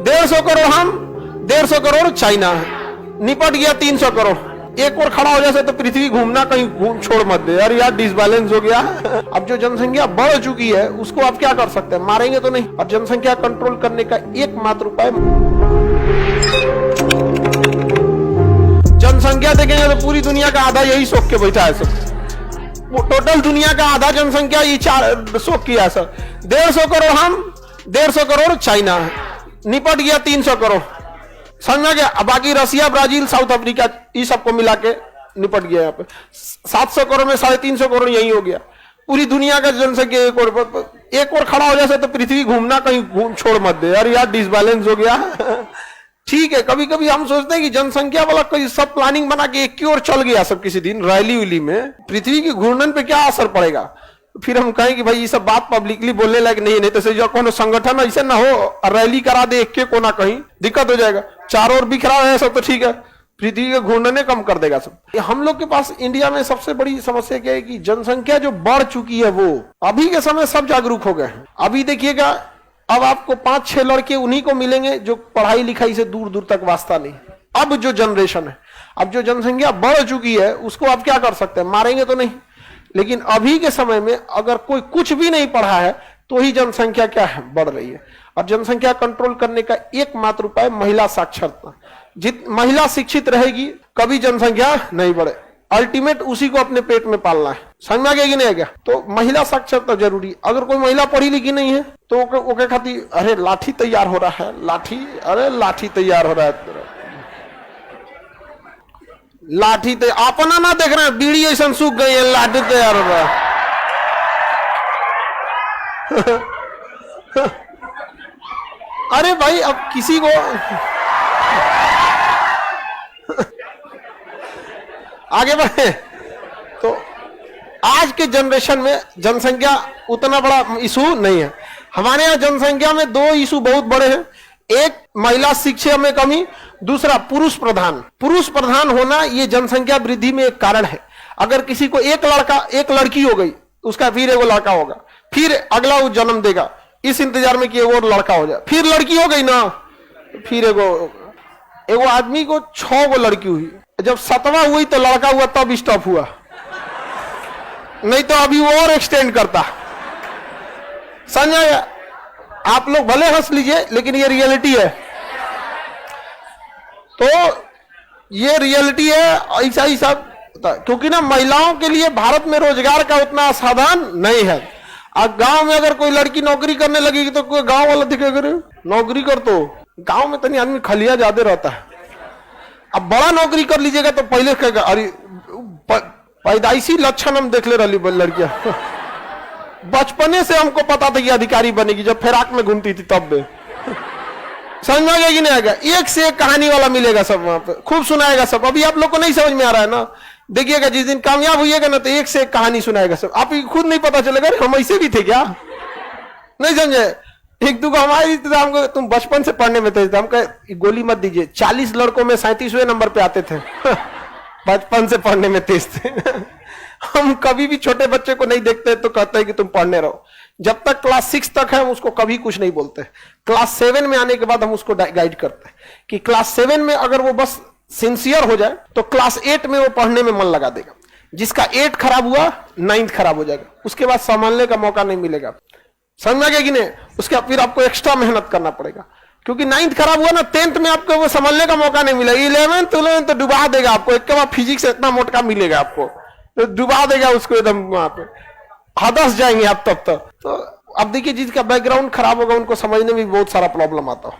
150 करोड़ हम, 150 करोड़ चाइना, निपट गया 300 करोड़। एक और खड़ा हो जाए तो पृथ्वी घूमना कहीं घूम छोड़ मत दे यार, डिसबैलेंस हो गया। अब जो जनसंख्या बढ़ चुकी है उसको आप क्या कर सकते हैं, मारेंगे तो नहीं। और जनसंख्या कंट्रोल करने का एकमात्र उपाय, जनसंख्या देखेंगे तो पूरी दुनिया का आधा यही सोच के बैठा है सब। टोटल दुनिया का आधा जनसंख्या ये सोच किया है सर। 150 करोड़ हम, 150 करोड़ चाइना, निपट गया 300 करोड़। समझ गया। बाकी रसिया, ब्राजील, साउथ अफ्रीका, ये सबको मिला के निपट गया। यहाँ पे 700 करोड़ में 350 करोड़ यही हो गया। पूरी दुनिया का जनसंख्या एक और खड़ा हो जाए तो पृथ्वी घूमना कहीं घूम छोड़ मत दे यार, डिसबैलेंस हो गया। ठीक है, कभी कभी हम सोचते हैं कि जनसंख्या वाला कोई सब प्लानिंग बना के एक की ओर चल गया सब किसी दिन रैली उली में, पृथ्वी की घूर्णन पे क्या असर पड़ेगा। फिर हम कहें कि भाई ये सब बात पब्लिकली बोलने लायक नहीं तो जो कोनो संगठन ऐसे ना हो रैली करा दे एक के कोना, कहीं दिक्कत हो जाएगा। चारों ओर बिखरा है सब तो ठीक है, पृथ्वी के घूर्णन कम कर देगा सब। हम लोग के पास इंडिया में सबसे बड़ी समस्या क्या है कि जनसंख्या जो बढ़ चुकी है वो अभी के समय सब जागरूक हो गए हैं। अभी देखिएगा, अब आपको 5-6 लड़के उन्हीं को मिलेंगे जो पढ़ाई लिखाई से दूर दूर तक वास्ता नहीं। अब जो जनरेशन है, अब जो जनसंख्या बढ़ चुकी है उसको आप क्या कर सकते हैं, मारेंगे तो नहीं। लेकिन अभी के समय में अगर कोई कुछ भी नहीं पढ़ा है तो ही जनसंख्या क्या है, बढ़ रही है। और जनसंख्या कंट्रोल करने का एकमात्र उपाय महिला साक्षरता। महिला शिक्षित रहेगी कभी जनसंख्या नहीं बढ़े। अल्टीमेट उसी को अपने पेट में पालना है। समझ में आ गया कि नहीं आ गया। तो महिला साक्षरता जरूरी। अगर कोई महिला पढ़ी लिखी नहीं है तो ओके खाती अरे लाठी तैयार हो रहा है, लाठी, अरे लाठी तैयार हो रहा है, लाठी तो अपना ना देख रहे हैं, बीड़ी ऐसा सूख गई है, लाठी तैयार हो रहा है। अरे भाई अब किसी को आगे बढ़े तो आज के जनरेशन में जनसंख्या उतना बड़ा इशू नहीं है। हमारे यहाँ जनसंख्या में 2 इशू बहुत बड़े हैं। एक महिला शिक्षा में कमी, दूसरा पुरुष प्रधान होना ये जनसंख्या वृद्धि में एक कारण है। अगर किसी को एक लड़की हो गई उसका फिर एगो लड़का होगा, फिर अगला वो जन्म देगा इस इंतजार में कि एगो लड़का हो जाए, फिर लड़की हो गई ना, फिर एगो आदमी को 6 गो लड़की हुई, जब 7वां हुई तो लड़का हुआ तब स्टॉप हुआ, नहीं तो अभी वो और एक्सटेंड करता। समझ, आप लोग भले हंस लीजिए लेकिन ये रियलिटी है। तो ये रियलिटी है, ऐसा ही सब। क्योंकि ना महिलाओं के लिए भारत में रोजगार का उतना साधन नहीं है। अब गांव में अगर कोई लड़की नौकरी करने लगेगी तो कोई गांव वाला दिखेगा नौकरी कर, तो गांव में तनी आदमी खलिया ज्यादा रहता है। अब बड़ा नौकरी कर लीजिएगा तो पहले कहेगा अरे पैदाइशी लक्षण हम देख ले रही लड़कियां। बचपने से हमको पता था कि अधिकारी बनेगी, जब फिराक में घूमती थी तब में। समझ में आ गया कि नहीं आएगा। एक से एक कहानी वाला मिलेगा सब वहां पे, खूब सुनाएगा सब। अभी आप लोग को नहीं समझ में आ रहा है ना, देखिएगा जिस दिन कामयाब होइएगा ना तो एक से एक कहानी सुनाएगा सब। आप खुद नहीं पता चलेगा हम ऐसे भी थे क्या, नहीं समझे। एक दो हमारी हमको तुम बचपन से पढ़ने में थे, हम कहे गोली मत दीजिए, 40 लड़कों में 37वें नंबर पे आते थे। बचपन से पढ़ने में तेज थे। हम कभी भी छोटे बच्चे को नहीं देखते तो कहते हैं कि तुम पढ़ने रहो। जब तक क्लास 6 तक है हम उसको कभी कुछ नहीं बोलते। क्लास 7 में आने के बाद हम उसको गाइड करते हैं कि क्लास 7 में अगर वो बस सिंसियर हो जाए तो क्लास 8 में वो पढ़ने में मन लगा देगा। जिसका 8 खराब हुआ 9th खराब हो जाएगा, उसके बाद संभालने का मौका नहीं मिलेगा। समझ में आ गया कि नहीं। उसके फिर आपको एक्स्ट्रा मेहनत करना पड़ेगा, क्योंकि 9th खराब हुआ ना 10th में आपको वो संभालने का मौका नहीं मिलेगा। 11th तो डुबा देगा आपको, एक के बाद फिजिक्स इतना मोटका मिलेगा आपको, तो डुबा देगा उसको एकदम, वहां पे हदस जाएंगे आप तब तक। तो अब देखिए जिसका बैकग्राउंड खराब होगा उनको समझने में भी बहुत सारा प्रॉब्लम आता है।